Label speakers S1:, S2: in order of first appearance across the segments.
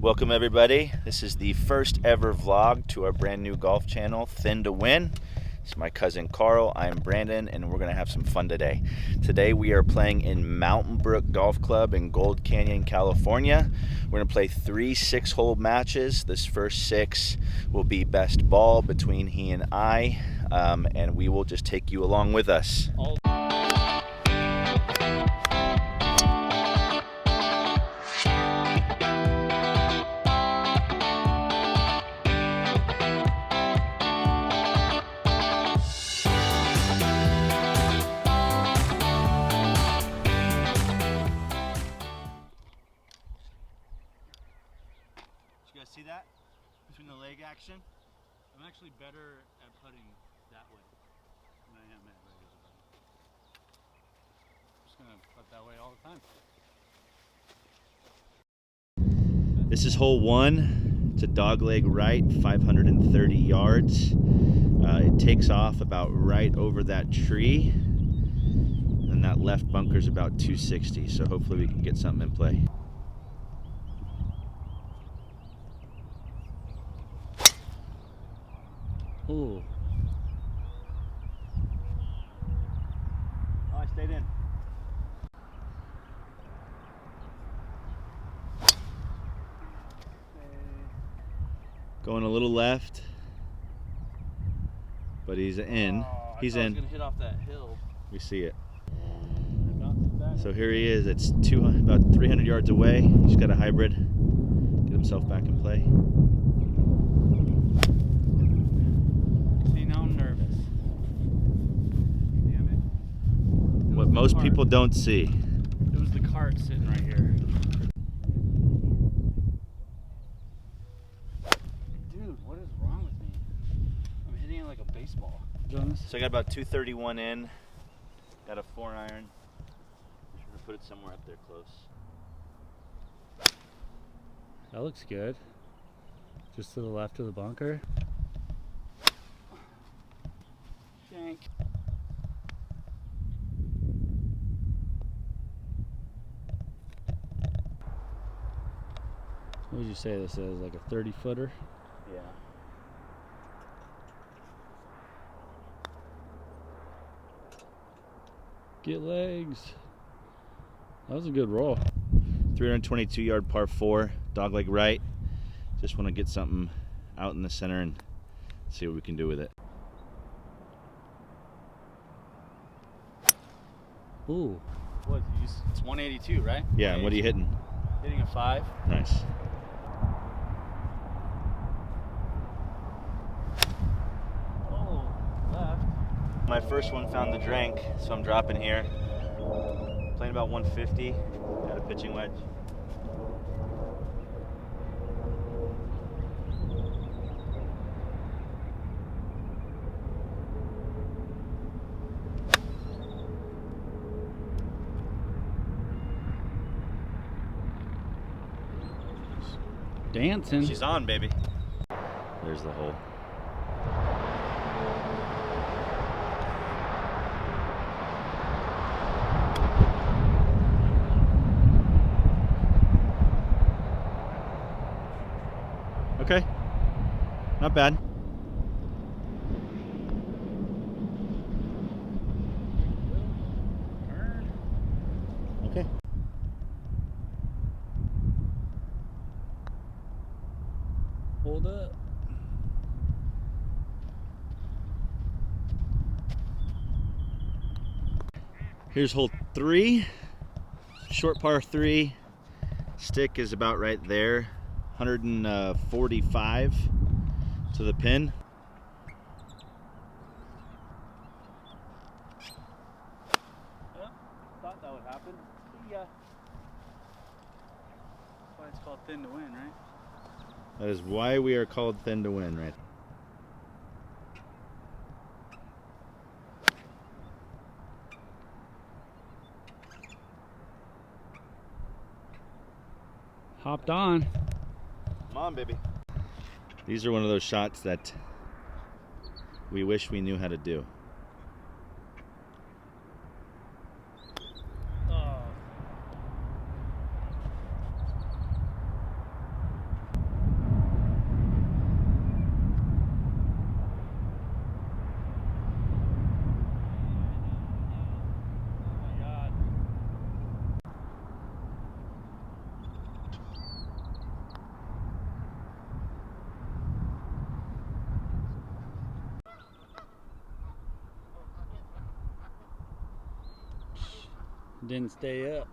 S1: Welcome everybody. This is the first ever vlog to our brand new golf channel, Thin to Win. It's my cousin Carl, I'm Brandon, and we're gonna have some fun today. Today we are playing in Mountain Brook Golf Club in Gold Canyon, California. We're gonna play 3 6-hole matches. This first 6 will be best ball between he and I, and we will just take you along with us. You guys see that? Between the leg action?
S2: I'm actually better at putting that way than I am at regular putting. I'm just gonna putt that way all the time.
S1: This is hole 1. It's a dogleg right, 530 yards. It takes off about right over that tree, and that left bunker's about 260, so hopefully we can get something in play.
S2: Ooh.
S1: Oh, I stayed in. Going a little left, but he's in. He's in.
S2: I was gonna hit off that hill.
S1: We see it. So here he is. It's about 300 yards away. He's got a hybrid. Get himself back in play. What most people don't see.
S2: It was the cart sitting right here. Dude, what is wrong with me? I'm hitting it like a baseball.
S1: So I got about 231 in. Got a 4-iron. I'm sure to put it somewhere up there close.
S2: That looks good. Just to the left of the bunker. Shank. What would you say this is, like a 30-footer?
S1: Yeah.
S2: Get legs. That was a good roll.
S1: 322-yard par 4, dogleg right. Just want to get something out in the center and see what we can do with it.
S2: Ooh. What? It's 182, right?
S1: Yeah, and what are you hitting?
S2: Hitting a 5.
S1: Nice.
S2: Oh, left.
S1: My first one found the drink, so I'm dropping here. Playing about 150. Got a pitching wedge.
S2: Dancing.
S1: She's on, baby. There's the hole. Okay, not bad. Okay.
S2: Hold up.
S1: Here's hole 3. Short par 3. Stick is about right there. 145 to the pin.
S2: Yep, thought that would happen. See ya. That's why it's called Thin to Win, right?
S1: That is why we are called Thin to Win, right?
S2: Hopped on.
S1: Come on, baby. These are one of those shots that we wish we knew how to do.
S2: Didn't stay up.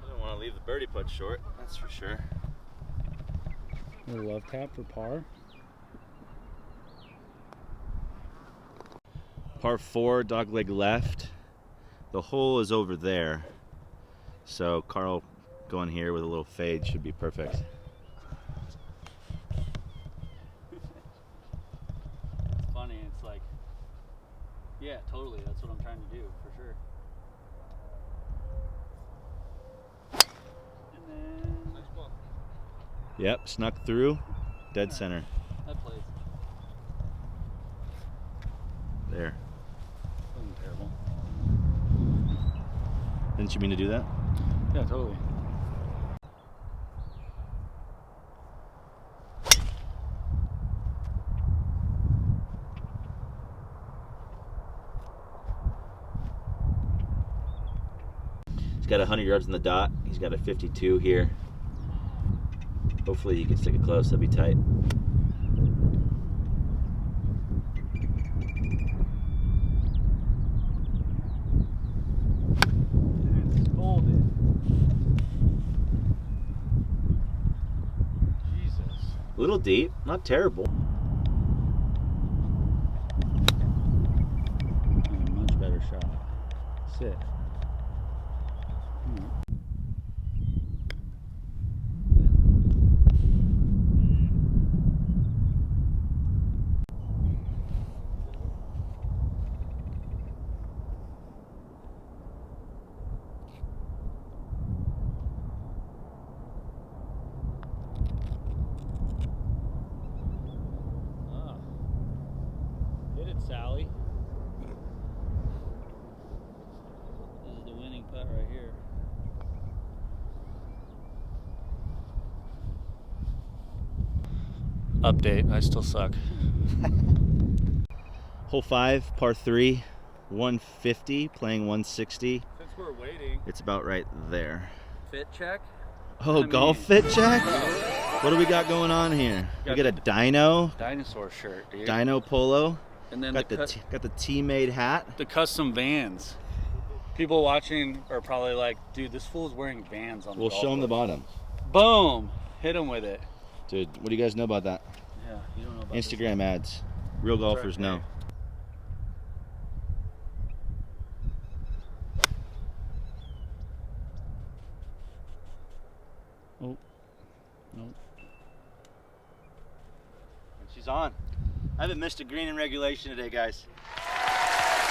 S1: I don't want to leave the birdie putt short, that's for sure.
S2: A love tap for par.
S1: Par 4, dogleg left. The hole is over there. So Carl going here with a little fade should be perfect.
S2: It's funny, it's like, yeah, totally. That's what I'm trying to do, for sure. And then... Nice ball.
S1: Yep, snuck through. Dead center.
S2: That plays.
S1: There.
S2: Wasn't terrible.
S1: Didn't you mean to do that?
S2: Yeah, totally.
S1: He's got 100 yards on the dot. He's got a 52 here. Hopefully he can stick it close. That'd be tight. A little deep, not terrible.
S2: Much better shot. Sit. Sally. This is the winning putt right here. Update, I still suck.
S1: Hole 5, par 3, 150, playing 160.
S2: Since we're waiting.
S1: It's about right there.
S2: Fit check?
S1: Oh, golf fit check? What do we got going on here? We got a dino.
S2: Dinosaur shirt, dude.
S1: Dino polo.
S2: And then
S1: got the T-made hat.
S2: The custom Vans. People watching are probably like, dude, this fool's wearing Vans on the
S1: We'll show them the bottom.
S2: Boom! Hit him with it.
S1: Dude, what do you guys know about that?
S2: Yeah, you don't know about
S1: Instagram ads. Real golfers know.
S2: Oh. Nope.
S1: And she's on. I haven't missed a green in regulation today, guys.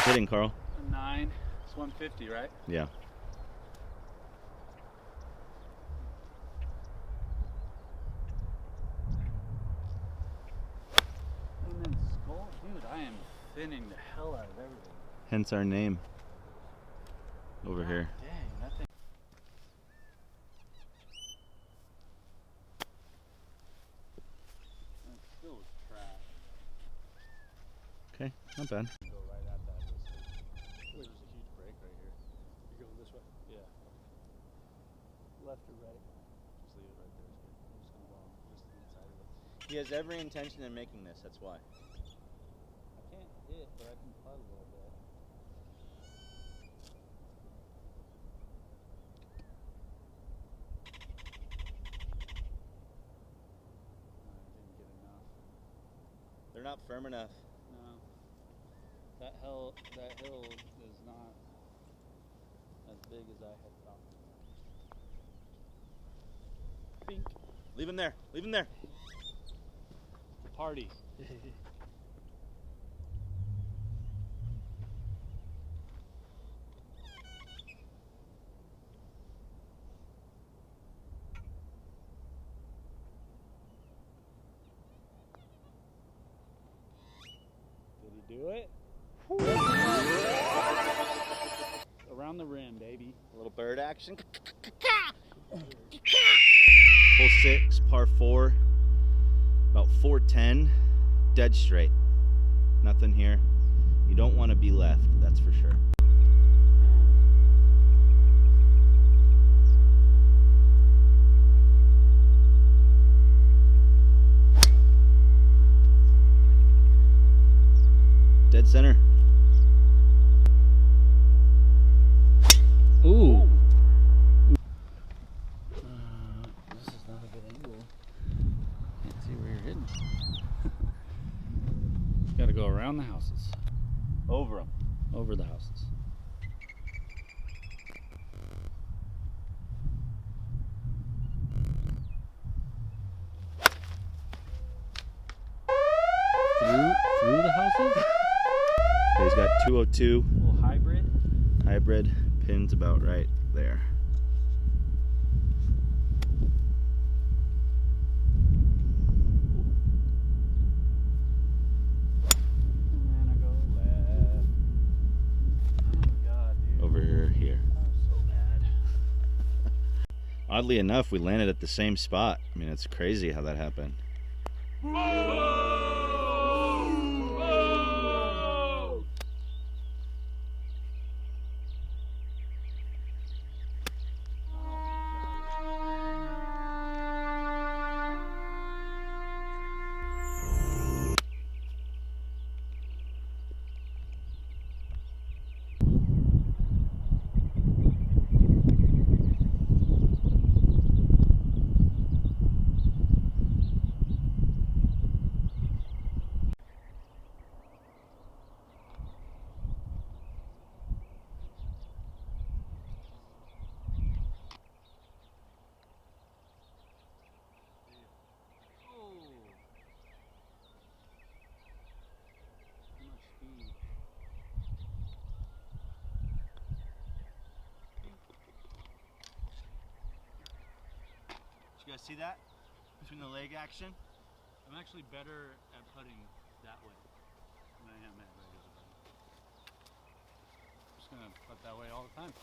S1: Hitting, Carl.
S2: 9. It's 150, right?
S1: Yeah.
S2: And then skull, dude, I am thinning the hell out of everything.
S1: Hence our name. Over here.
S2: Dang, that thing. That still is trash.
S1: Okay, not bad.
S2: Go right at that. There's a huge break right here. You're going this way? Yeah. Left or right? Just leave it right there. I'm just gonna go just the inside of it.
S1: He has every intention in making this, that's why.
S2: I can't hit, but I can putt a little bit. I didn't get enough.
S1: They're not firm enough.
S2: No. That hill is not as big as I had thought. Pink.
S1: Leave him there. Leave him there.
S2: Party. Did he do it? Around the rim, baby.
S1: A little bird action. Hole 6, par 4. About 410. Dead straight. Nothing here. You don't want to be left, that's for sure. Dead center.
S2: hitting. Got to go around the houses.
S1: Over them.
S2: Over the houses. Through the houses?
S1: He's got 202
S2: Little hybrid.
S1: hybrid pins about right there.
S2: And then I go left. Oh my god, dude.
S1: Over here.
S2: I'm so bad.
S1: Oddly enough, we landed at the same spot. I mean, it's crazy how that happened. Did you guys see that? Between the leg action?
S2: I'm actually better at putting that way than I am at regular putting. I'm just gonna putt that way all the time.